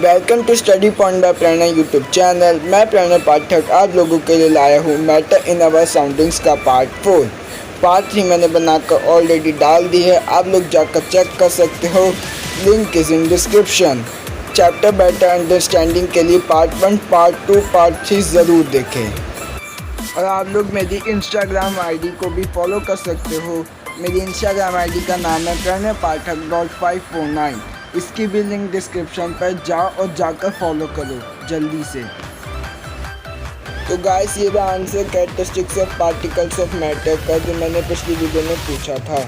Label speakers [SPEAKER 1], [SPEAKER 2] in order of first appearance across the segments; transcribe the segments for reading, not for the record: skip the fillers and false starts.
[SPEAKER 1] Welcome to study point by Prerna YouTube channel. मैं प्रेरणा पाठक आप लोगों के लिए लाया हूँ मैटर इन अवर साउंडिंग्स का पार्ट 4। पार्ट 3 मैंने बनाकर ऑलरेडी डाल दी है, आप लोग जाकर चेक कर सकते हो, link is in description. Chapter better understanding के लिए पार्ट 1, पार्ट 2, पार्ट 3 ज़रूर देखें। और आप लोग मेरी इंस्टाग्राम आईडी को भी फॉलो कर सकते हो। मेरी इंस्टाग्राम आईडी का नाम है प्रणय पाठक .549। इसकी भी लिंक डिस्क्रिप्शन पर जाओ और जाकर फॉलो करो जल्दी से। तो गाइस ये रहा answer characteristics of particles of matter का, जो मैंने पिछली वीडियो में पूछा था।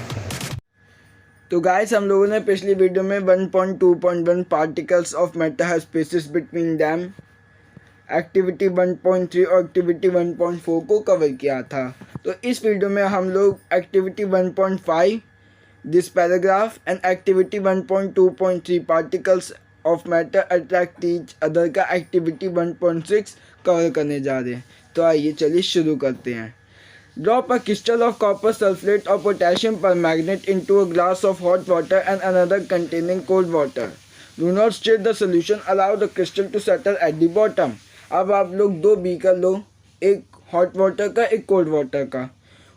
[SPEAKER 1] तो गाइस हम लोगों ने पिछली वीडियो में 1.2.1 particles of matter have spaces between them, activity 1.3 और एक्टिविटी 1.4 को कवर किया था। तो इस वीडियो में हम लोग activity 1.5 this paragraph and activity 1.2.3 particles of matter attract each other का एक्टिविटी 1.6 कवर करने जा रहे हैं। तो आइए चलिए शुरू करते हैं। Drop a crystal of copper sulphate और potassium permanganate into a glass of hot water and another containing cold water. Do not stir the solution, allow the crystal to settle at the bottom. अब आप लोग दो beaker लो, एक hot water का एक cold water का,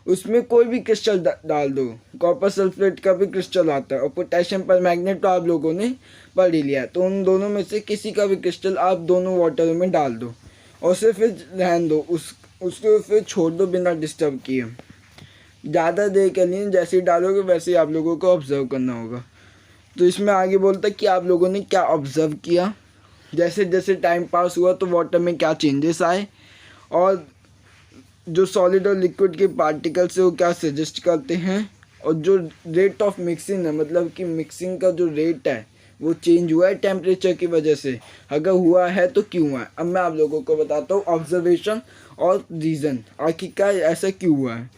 [SPEAKER 1] उसमें कोई भी क्रिस्टल डाल दो। कॉपर सल्फेट का भी क्रिस्टल आता है और पोटेशियम परमैंगनेट तो आप लोगों ने पढ़ ही लिया। तो उन दोनों में से किसी का भी क्रिस्टल आप दोनों वाटर में डाल दो और उसे फिर रहने दो, उसको फिर छोड़ दो बिना डिस्टर्ब किए। ज़्यादा देर के लिए जैसे ही डालोगे वैसे ही आप लोगों को ऑब्ज़र्व करना होगा। तो इसमें आगे बोलता है कि आप लोगों ने क्या ऑब्ज़र्व किया, जैसे जैसे टाइम पास हुआ तो वाटर में क्या चेंजेस आए, और जो सॉलिड और लिक्विड के पार्टिकल्स है वो क्या सजेस्ट करते हैं, और जो रेट ऑफ मिक्सिंग है, मतलब कि मिक्सिंग का जो रेट है वो चेंज हुआ है टेम्परेचर की वजह से, अगर हुआ है तो क्यों हुआ है। अब मैं आप लोगों को बताता हूँ ऑब्जर्वेशन और रीज़न, आखिरकार ऐसा क्यों हुआ है।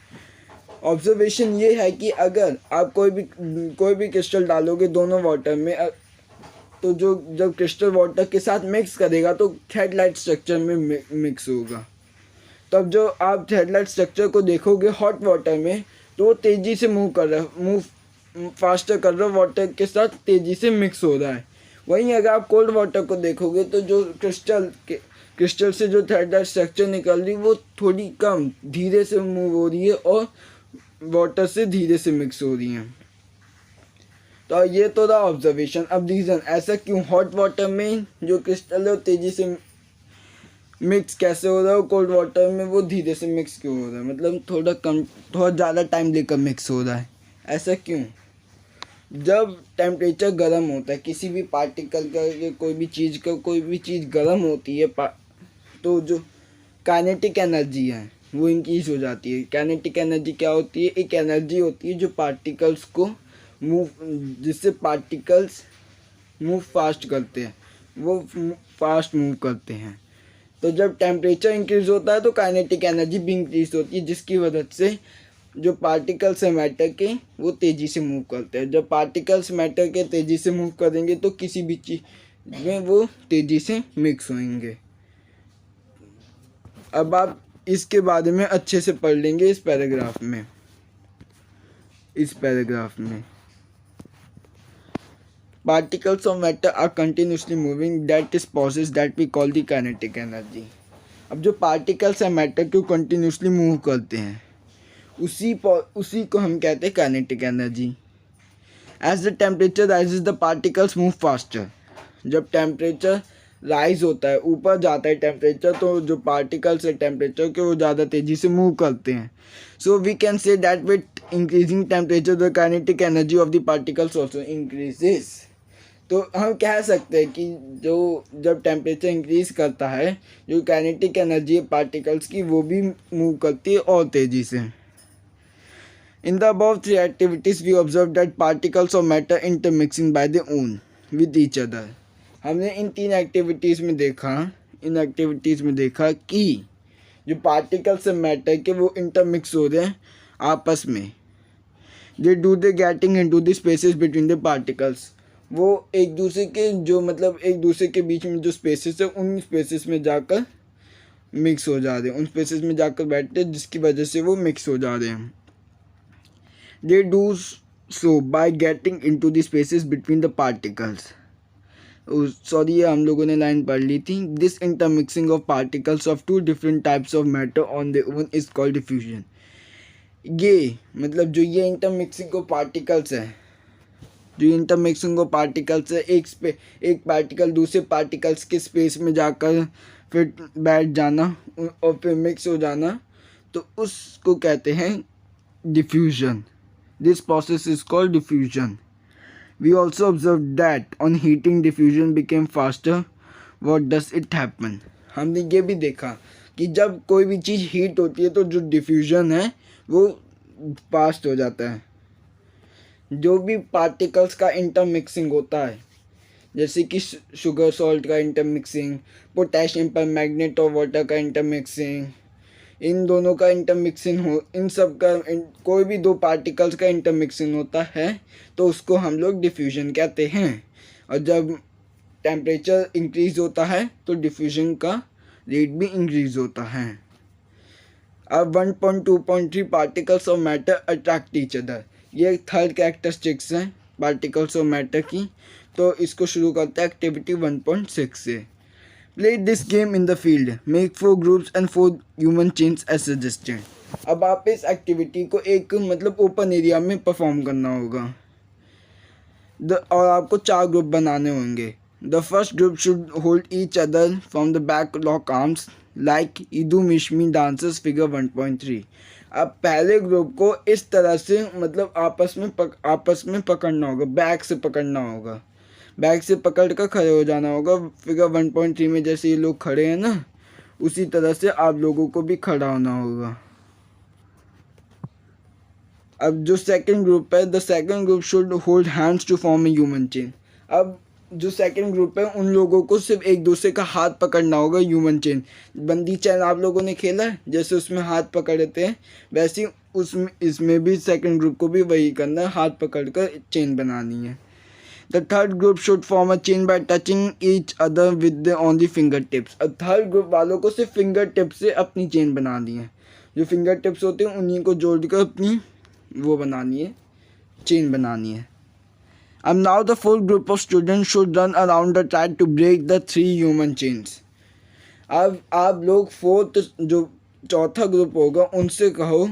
[SPEAKER 1] ऑब्जर्वेशन ये है कि अगर आप कोई भी क्रिस्टल डालोगे दोनों वाटर में, तो जो जब क्रिस्टल वाटर के साथ मिक्स करेगा तो हेडलाइट स्ट्रक्चर में मिक्स होगा। तब जो आप हेडलाइट स्ट्रक्चर को देखोगे हॉट वाटर में, तो वो तेज़ी से मूव फास्टर कर रहा है, वाटर के साथ तेज़ी से मिक्स हो रहा है। वहीं अगर आप कोल्ड वाटर को देखोगे तो जो क्रिस्टल से जो हेडलाइट स्ट्रक्चर निकल रही वो थोड़ी कम धीरे से मूव हो रही है और वाटर से धीरे से मिक्स हो रही है। तो ये तो रहा ऑब्जर्वेशन। अब रीज़न, ऐसा क्यों हॉट वाटर में जो क्रिस्टल है वो तेज़ी से मिक्स कैसे हो रहा है, कोल्ड वाटर में वो धीरे से मिक्स क्यों हो रहा है, मतलब थोड़ा ज़्यादा टाइम लेकर मिक्स हो रहा है, ऐसा क्यों। जब टेम्परेचर गर्म होता है किसी भी पार्टिकल का, कोई भी चीज़ गर्म होती है तो जो काइनेटिक एनर्जी है वो इंक्रीज हो जाती है। काइनेटिक एनर्जी क्या होती है, एक एनर्जी होती है जो पार्टिकल्स को जिससे पार्टिकल्स मूव फास्ट करते हैं, वो फास्ट मूव करते हैं। तो जब टेम्परेचर इंक्रीज़ होता है तो काइनेटिक एनर्जी भी इंक्रीज होती है, जिसकी वजह से जो पार्टिकल्स हैं मैटर के वो तेज़ी से मूव करते हैं। जब पार्टिकल्स मैटर के तेज़ी से मूव करेंगे तो किसी भी चीज़ में वो तेज़ी से मिक्स होंगे। अब आप इसके बारे में अच्छे से पढ़ लेंगे इस पैराग्राफ में। Particles of matter are continuously moving, that is process that we call the kinetic energy। अब जो पार्टिकल्स हैं मैटर को कंटिन्यूसली मूव करते हैं उसी को हम कहते हैं kinetic energy. As the temperature rises the particles move faster. जब टेम्परेचर राइज होता है, ऊपर जाता है टेम्परेचर, तो जो पार्टिकल्स है टेम्परेचर के वो ज़्यादा तेज़ी से मूव करते हैं। So we can say that with increasing temperature the kinetic energy of the particles also increases. तो हम कह सकते हैं कि जब टेम्परेचर इंक्रीज करता है, जो काइनेटिक एनर्जी है पार्टिकल्स की वो भी मूव करती है और तेज़ी से। In the above three activities we observe that particles of matter intermixing by their own with each other. हमने इन एक्टिविटीज़ में देखा कि जो पार्टिकल्स है मैटर के वो इंटरमिक्स हो रहे हैं आपस में। They do they getting into the spaces between the particles. वो एक दूसरे के बीच में जो स्पेसेस है उन स्पेसेस में जाकर मिक्स हो जा रहे हैं, उन स्पेसेस में जाकर बैठते हैं, जिसकी वजह से वो मिक्स हो जा रहे हैं। They do so by getting into the spaces between the particles. Sorry, ये हम लोगों ने लाइन पढ़ ली थी। This intermixing of particles of two different types of matter on the own is called diffusion. ये मतलब जो ये इंटरमिक्सिंग ऑफ पार्टिकल्स है, जो इंटरमिक्सिंग ऑफ पार्टिकल्स है, एक पार्टिकल दूसरे पार्टिकल्स के स्पेस में जाकर फिर बैठ जाना और फिर मिक्स हो जाना, तो उसको कहते हैं diffusion. This process is called diffusion. We also observed that on heating diffusion became faster. What does it happen? हमने ये भी देखा कि जब कोई भी चीज़ हीट होती है तो जो डिफ्यूजन है वो फास्ट हो जाता है। जो भी पार्टिकल्स का इंटरमिक्सिंग होता है, जैसे कि शुगर सॉल्ट का इंटरमिक्सिंग, पोटेशियम पर मैग्नेट और वाटर का इंटरमिक्सिंग, इन दोनों का इंटरमिक्सिंग हो, इन सब का कोई भी दो पार्टिकल्स का इंटरमिक्सिंग होता है तो उसको हम लोग डिफ्यूजन कहते हैं। और जब टेम्परेचर इंक्रीज़ होता है तो डिफ्यूजन का रेट भी इंक्रीज़ होता है। अब 1.2.3 particles of matter attract each other, ये थर्ड कैरेक्टरिस्टिक्स हैं पार्टिकल्स ऑफ मैटर की। तो इसको शुरू करते हैं एक्टिविटी 1.6 से। Play this game in the field. Make 4 groups and 4 human chains as suggested. अब आप इस एक्टिविटी को एक मतलब ओपन एरिया में परफॉर्म करना होगा। और आपको 4 ग्रुप बनाने होंगे। The first group should hold each other from the back lock arms like ईदू Mishmi dancers figure 1.3। अब पहले ग्रुप को इस तरह से मतलब आपस में पकड़ना होगा, बैक से पकड़ना होगा, बैग से पकड़ कर खड़े हो जाना होगा। फिगर 1.3 में जैसे ये लोग खड़े हैं ना, उसी तरह से आप लोगों को भी खड़ा होना होगा। अब जो सेकंड ग्रुप है, the second group should hold hands to form a human chain. अब जो सेकंड ग्रुप है उन लोगों को सिर्फ एक दूसरे का हाथ पकड़ना होगा, ह्यूमन चेन। बंदी चैन आप लोगों ने खेला है, जैसे उसमें हाथ पकड़ते हैं, वैसे ही इसमें भी सेकंड ग्रुप को भी वही करना है, हाथ पकड़ कर चेन बनानी है। The third group should form a chain by touching each other with on the fingertips. अब थर्ड ग्रुप वालों को सिर्फ फिंगर टिप्स से अपनी चेन बनानी है। जो फिंगर टिप्स होते हैं उन्हीं को जोड़कर अपनी वो बनानी है, चेन बनानी है। अब now the fourth group of students should run around the track to break the 3 human chains. अब आप लोग फोर्थ जो चौथा ग्रुप होगा उनसे कहो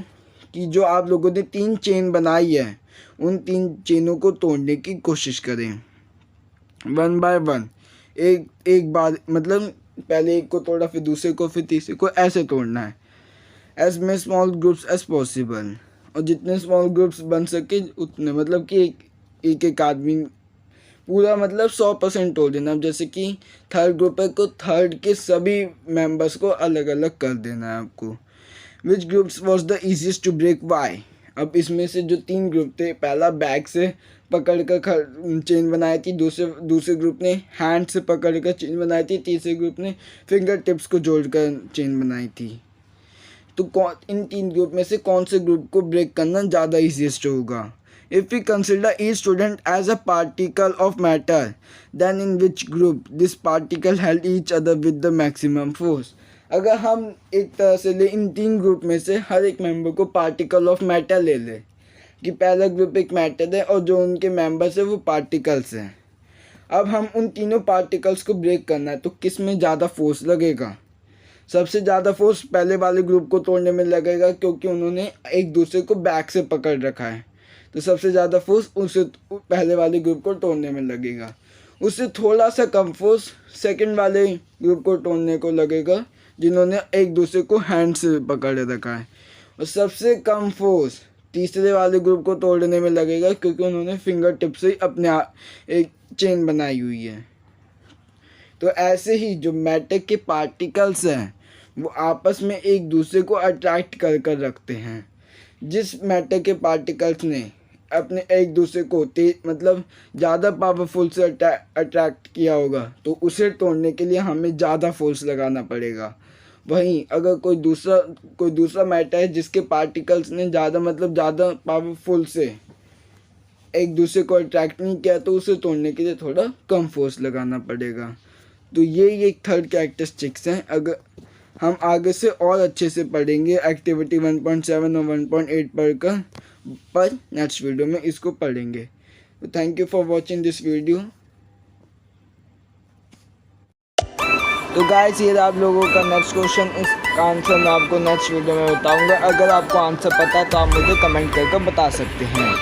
[SPEAKER 1] कि जो आप लोगों ने 3 चेन बनाई है उन 3 चेनों को तोड़ने की कोशिश करें। 1 बाय 1, एक बार मतलब पहले एक को तोड़ा, फिर दूसरे को, फिर तीसरे को, ऐसे तोड़ना है। एज में स्मॉल ग्रुप्स एज पॉसिबल, और जितने स्मॉल ग्रुप्स बन सके उतने, मतलब कि एक आदमी पूरा मतलब 100% तोड़ देना। जैसे कि थर्ड ग्रुप है तो थर्ड के सभी मेंबर्स को अलग अलग कर देना है आपको। Which groups was the easiest to break, why. अब इसमें से जो 3 ग्रुप थे, पहला बैक से पकड़ कर चेन बनाई थी, दूसरे ग्रुप ने हैंड से पकड़ कर चेन बनाई थी, तीसरे ग्रुप ने फिंगर टिप्स को जोड़कर चेन बनाई थी। तो इन 3 ग्रुप में से कौन से ग्रुप को ब्रेक करना ज़्यादा ईजीएस्ट होगा? If we consider each student as a particle of matter, then in which group this particle held each other with the maximum force. अगर हम एक तरह से ले, इन 3 ग्रुप में से हर एक मेंबर को पार्टिकल ऑफ मैटर ले ले कि पहला ग्रुप एक मैटर है और जो उनके मेंबर्स है वो पार्टिकल्स हैं। अब हम उन तीनों पार्टिकल्स को ब्रेक करना है तो किस में ज़्यादा फोर्स लगेगा? सबसे ज़्यादा फोर्स पहले वाले ग्रुप को तोड़ने में लगेगा, क्योंकि उन्होंने एक दूसरे को बैक से पकड़ रखा है। तो सबसे ज़्यादा फोर्स उसे पहले वाले ग्रुप को तोड़ने में लगेगा। उससे थोड़ा सा कम फोर्स सेकंड वाले ग्रुप को तोड़ने को लगेगा, जिन्होंने एक दूसरे को हैंड से पकड़ रखा है। और सबसे कम फोर्स तीसरे वाले ग्रुप को तोड़ने में लगेगा, क्योंकि उन्होंने फिंगर टिप से अपने एक चेन बनाई हुई है। तो ऐसे ही जो मैटर के पार्टिकल्स हैं वो आपस में एक दूसरे को अट्रैक्ट कर कर रखते हैं। जिस मैटर के पार्टिकल्स ने अपने एक दूसरे को मतलब ज़्यादा पावरफुल से अट्रैक्ट किया होगा तो उसे तोड़ने के लिए हमें ज़्यादा फोर्स लगाना पड़ेगा। वहीं अगर कोई दूसरा मैटर है जिसके पार्टिकल्स ने ज़्यादा पावरफुल से एक दूसरे को अट्रैक्ट नहीं किया तो उसे तोड़ने के लिए थोड़ा कम फोर्स लगाना पड़ेगा। तो ये एक थर्ड कैरेक्टरिस्टिक्स हैं। अगर हम आगे से और अच्छे से पढ़ेंगे एक्टिविटी 1.7 और 1.8 पढ़कर, पर नेक्स्ट वीडियो में इसको पढ़ेंगे। तो thank you for watching this video. तो गाइस ये आप लोगों का नेक्स्ट क्वेश्चन, इसका आंसर मैं आपको नेक्स्ट वीडियो में बताऊंगा। अगर आपको आंसर पता है तो आप मुझे कमेंट करके बता सकते हैं।